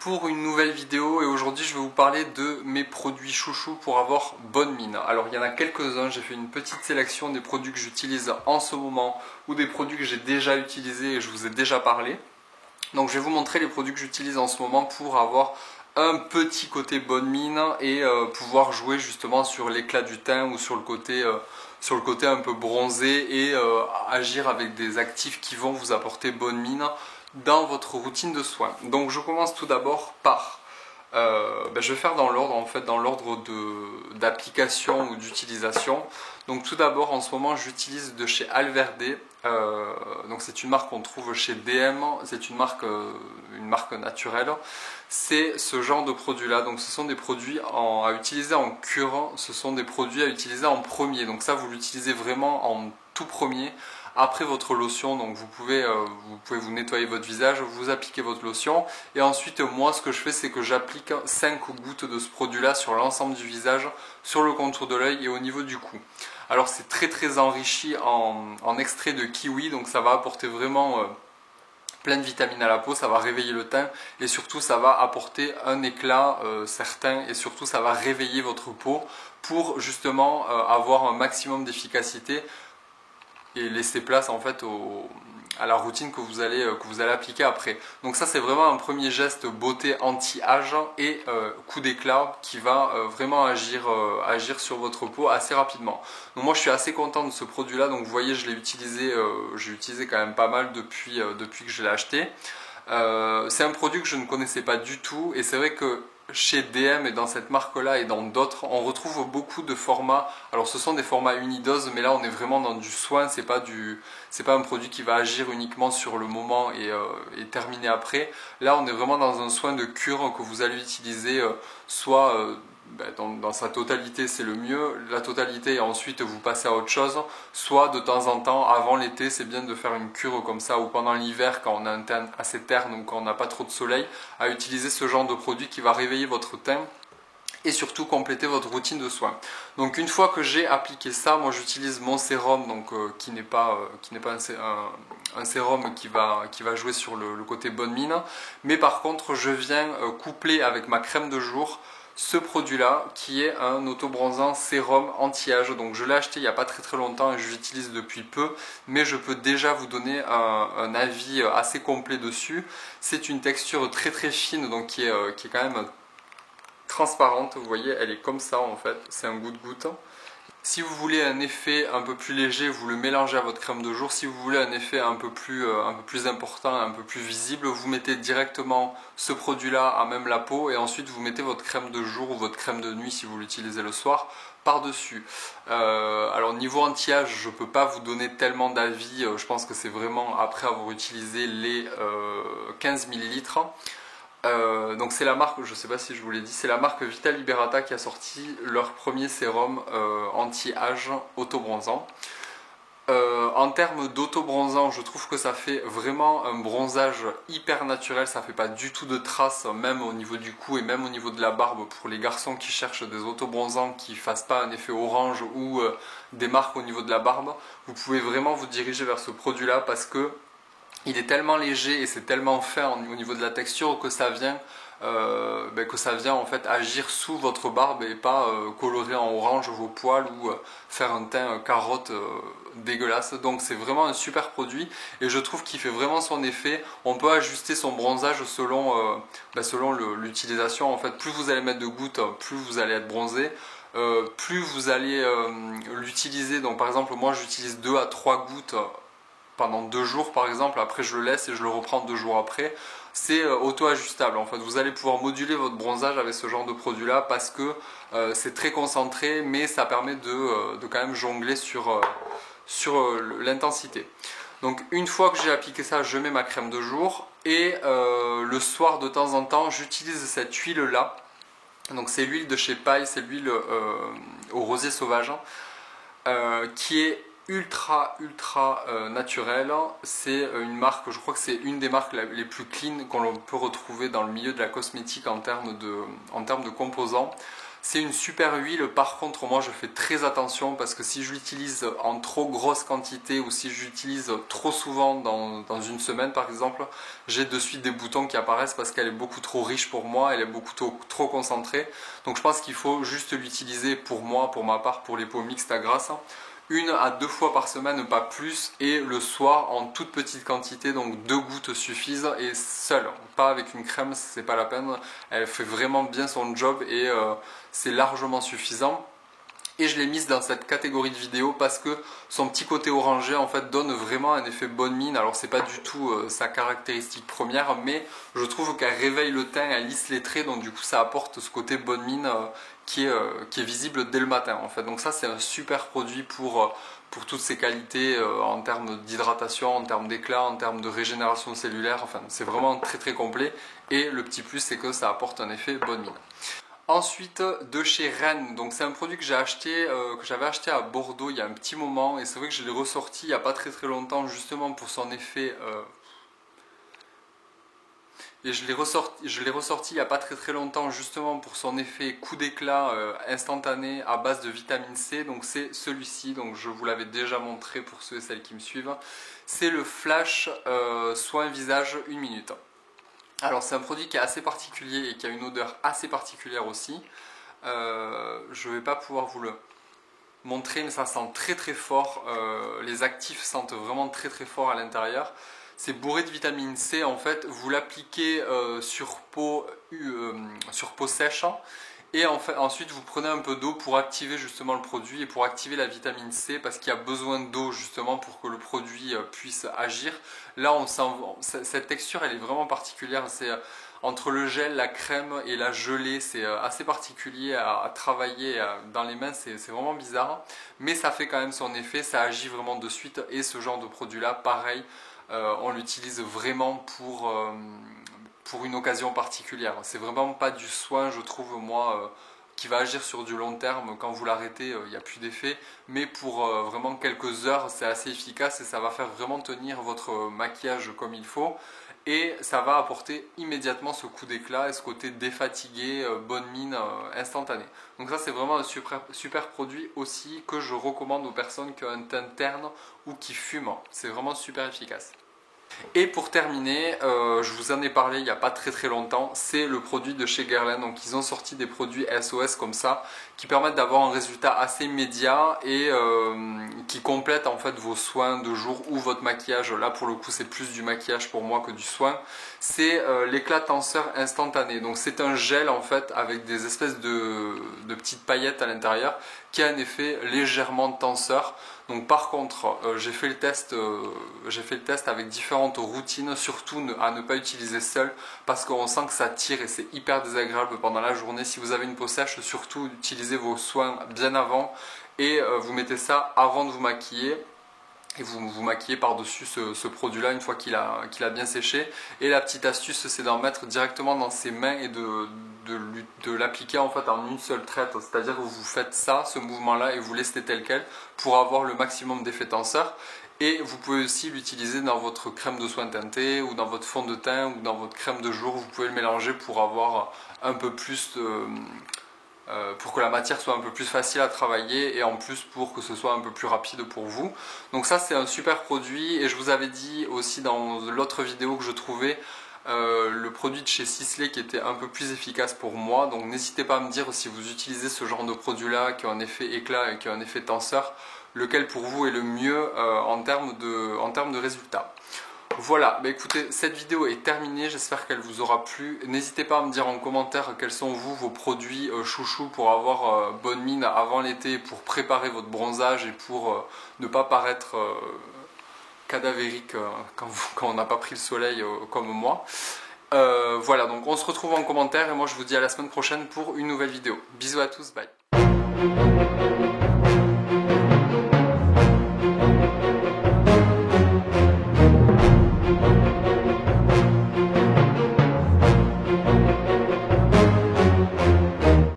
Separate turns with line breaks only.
pour une nouvelle vidéo et aujourd'hui je vais vous parler de mes produits chouchous pour avoir bonne mine. Alors il y en a quelques-uns, j'ai fait une petite sélection des produits que j'utilise en ce moment ou des produits que j'ai déjà utilisés et je vous ai déjà parlé. Donc je vais vous montrer les produits que j'utilise en ce moment pour avoir un petit côté bonne mine et pouvoir jouer justement sur l'éclat du teint ou sur le côté un peu bronzé et agir avec des actifs qui vont vous apporter bonne mine dans votre routine de soins. Donc je commence tout d'abord par, je vais faire dans l'ordre en fait, dans l'ordre d'application ou d'utilisation. Donc tout d'abord en ce moment j'utilise de chez Alverde, donc c'est une marque qu'on trouve chez DM, c'est une marque naturelle. C'est ce genre de produit là, donc ce sont des produits à utiliser en cure, ce sont des produits à utiliser en premier, donc ça vous l'utilisez vraiment en tout premier. Après votre lotion, donc vous pouvez vous nettoyer votre visage, vous appliquez votre lotion et ensuite moi ce que je fais c'est que j'applique 5 gouttes de ce produit là sur l'ensemble du visage, sur le contour de l'œil et au niveau du cou. Alors c'est très enrichi en extrait de kiwi, donc ça va apporter vraiment plein de vitamines à la peau, ça va réveiller le teint et surtout ça va apporter un éclat certain et surtout ça va réveiller votre peau pour justement avoir un maximum d'efficacité et laisser place en fait à la routine que vous allez appliquer après. Donc ça c'est vraiment un premier geste beauté anti-âge et coup d'éclat qui va vraiment agir sur votre peau assez rapidement. Donc moi je suis assez content de ce produit là, donc vous voyez je l'ai utilisé, j'ai utilisé quand même pas mal depuis que je l'ai acheté. C'est un produit que je ne connaissais pas du tout et c'est vrai que chez DM et dans cette marque là et dans d'autres on retrouve beaucoup de formats. Alors ce sont des formats unidoses mais là on est vraiment dans du soin, c'est pas un produit qui va agir uniquement sur le moment et terminer après. Là on est vraiment dans un soin de cure que vous allez utiliser soit dans sa totalité c'est le mieux, la totalité et ensuite vous passez à autre chose, soit de temps en temps avant l'été c'est bien de faire une cure comme ça ou pendant l'hiver quand on a un teint assez terne ou quand on n'a pas trop de soleil, à utiliser ce genre de produit qui va réveiller votre teint et surtout compléter votre routine de soins. Donc une fois que j'ai appliqué ça, moi j'utilise mon sérum donc, qui n'est pas un sérum qui va jouer sur le côté bonne mine, mais par contre je viens coupler avec ma crème de jour ce produit là qui est un auto-bronzant sérum anti-âge. Donc je l'ai acheté il n'y a pas très longtemps et je l'utilise depuis peu, mais je peux déjà vous donner un avis assez complet dessus. C'est une texture très fine donc qui est quand même transparente, vous voyez elle est comme ça en fait, c'est un goutte-goutte. Si vous voulez un effet un peu plus léger, vous le mélangez à votre crème de jour. Si vous voulez un effet un peu plus important, un peu plus visible, vous mettez directement ce produit-là à même la peau et ensuite vous mettez votre crème de jour ou votre crème de nuit si vous l'utilisez le soir par-dessus. Alors niveau anti-âge, je ne peux pas vous donner tellement d'avis. Je pense que c'est vraiment après avoir utilisé les 15 ml. Donc c'est la marque, je ne sais pas si je vous l'ai dit, c'est la marque Vita Liberata qui a sorti leur premier sérum anti-âge auto-bronzant. En termes d'auto-bronzant, je trouve que ça fait vraiment un bronzage hyper naturel, ça fait pas du tout de traces, même au niveau du cou et même au niveau de la barbe pour les garçons qui cherchent des auto-bronzants qui ne fassent pas un effet orange ou des marques au niveau de la barbe. Vous pouvez vraiment vous diriger vers ce produit-là parce que il est tellement léger et c'est tellement fin au niveau de la texture que ça vient en fait agir sous votre barbe et pas colorer en orange vos poils ou faire un teint carotte dégueulasse. Donc c'est vraiment un super produit et je trouve qu'il fait vraiment son effet. On peut ajuster son bronzage selon l'utilisation en fait. Plus vous allez mettre de gouttes, plus vous allez être bronzé. Plus vous allez l'utiliser, donc par exemple moi j'utilise 2 à 3 gouttes pendant 2 jours par exemple, après je le laisse et je le reprends 2 jours après. C'est auto-ajustable en fait, vous allez pouvoir moduler votre bronzage avec ce genre de produit là parce que c'est très concentré mais ça permet de quand même jongler sur l'intensité. Donc une fois que j'ai appliqué ça, je mets ma crème de jour et le soir de temps en temps j'utilise cette huile là. Donc c'est l'huile de chez Paille, c'est l'huile au rosier sauvage qui est ultra naturel. C'est une marque, je crois que c'est une des marques les plus clean qu'on peut retrouver dans le milieu de la cosmétique en termes de composants. C'est une super huile, par contre moi je fais très attention parce que si je l'utilise en trop grosse quantité ou si je l'utilise trop souvent dans une semaine par exemple, j'ai de suite des boutons qui apparaissent parce qu'elle est beaucoup trop riche pour moi, elle est beaucoup trop concentrée. Donc je pense qu'il faut juste l'utiliser pour moi, pour ma part, pour les peaux mixtes à grasse. 1 à 2 fois par semaine, pas plus, et le soir en toute petite quantité, donc 2 gouttes suffisent, et seule, pas avec une crème, c'est pas la peine. Elle fait vraiment bien son job et c'est largement suffisant. Et je l'ai mise dans cette catégorie de vidéo parce que son petit côté orangé en fait donne vraiment un effet bonne mine. Alors c'est pas du tout sa caractéristique première, mais je trouve qu'elle réveille le teint, elle lisse les traits, donc du coup ça apporte ce côté bonne mine qui est visible dès le matin en fait. Donc ça c'est un super produit pour toutes ses qualités en termes d'hydratation, en termes d'éclat, en termes de régénération cellulaire. Enfin c'est vraiment très très complet, et le petit plus c'est que ça apporte un effet bonne mine. Ensuite, de chez Rennes, donc c'est un produit que j'avais acheté à Bordeaux il y a un petit moment, et c'est vrai que je l'ai ressorti il n'y a pas très longtemps justement pour son effet je l'ai ressorti il n'y a pas très longtemps justement pour son effet coup d'éclat instantané à base de vitamine C. Donc c'est celui-ci, donc je vous l'avais déjà montré pour ceux et celles qui me suivent. C'est le Flash Soin Visage 1 minute. Alors c'est un produit qui est assez particulier et qui a une odeur assez particulière aussi. Je ne vais pas pouvoir vous le montrer, mais ça sent très fort. Les actifs sentent vraiment très fort à l'intérieur. C'est bourré de vitamine C en fait. Vous l'appliquez sur peau sèche. Et ensuite, vous prenez un peu d'eau pour activer justement le produit et pour activer la vitamine C parce qu'il y a besoin d'eau justement pour que le produit puisse agir. Là, on sent cette texture, elle est vraiment particulière. C'est entre le gel, la crème et la gelée, c'est assez particulier à travailler dans les mains. C'est vraiment bizarre, mais ça fait quand même son effet. Ça agit vraiment de suite. Et ce genre de produit-là, pareil, on l'utilise vraiment pour une occasion particulière. C'est vraiment pas du soin, je trouve, moi, qui va agir sur du long terme. Quand vous l'arrêtez, il n'y a plus d'effet. Mais pour vraiment quelques heures, c'est assez efficace et ça va faire vraiment tenir votre maquillage comme il faut. Et ça va apporter immédiatement ce coup d'éclat et ce côté défatigué, bonne mine instantané. Donc ça, c'est vraiment un super produit aussi que je recommande aux personnes qui ont un teint terne ou qui fument. C'est vraiment super efficace. Et pour terminer, je vous en ai parlé il n'y a pas très longtemps, c'est le produit de chez Guerlain. Donc ils ont sorti des produits SOS comme ça qui permettent d'avoir un résultat assez immédiat et qui complètent en fait vos soins de jour ou votre maquillage. Là pour le coup c'est plus du maquillage pour moi que du soin. C'est l'éclat tenseur instantané. Donc c'est un gel en fait avec des espèces de petites paillettes à l'intérieur qui a un effet légèrement tenseur. Donc par contre, j'ai fait le test avec différentes routines, surtout à ne pas utiliser seul parce qu'on sent que ça tire et c'est hyper désagréable pendant la journée. Si vous avez une peau sèche, surtout utilisez vos soins bien avant et vous mettez ça avant de vous maquiller. Et vous vous maquillez par-dessus ce produit-là une fois qu'il a bien séché. Et la petite astuce, c'est d'en mettre directement dans ses mains et de l'appliquer en fait en une seule traite. C'est-à-dire que vous faites ça, ce mouvement-là, et vous laissez tel quel pour avoir le maximum d'effet tenseur. Et vous pouvez aussi l'utiliser dans votre crème de soin teinté ou dans votre fond de teint ou dans votre crème de jour. Vous pouvez le mélanger pour avoir un peu plus pour que la matière soit un peu plus facile à travailler et en plus pour que ce soit un peu plus rapide pour vous. Donc ça c'est un super produit et je vous avais dit aussi dans l'autre vidéo que je trouvais le produit de chez Sisley qui était un peu plus efficace pour moi. Donc n'hésitez pas à me dire si vous utilisez ce genre de produit là qui a un effet éclat et qui a un effet tenseur, lequel pour vous est le mieux en termes de résultats. Voilà, bah écoutez, cette vidéo est terminée, j'espère qu'elle vous aura plu. N'hésitez pas à me dire en commentaire quels sont vos produits chouchous pour avoir bonne mine avant l'été, pour préparer votre bronzage et pour ne pas paraître cadavérique quand on n'a pas pris le soleil comme moi. Voilà, donc on se retrouve en commentaire et moi je vous dis à la semaine prochaine pour une nouvelle vidéo. Bisous à tous, bye.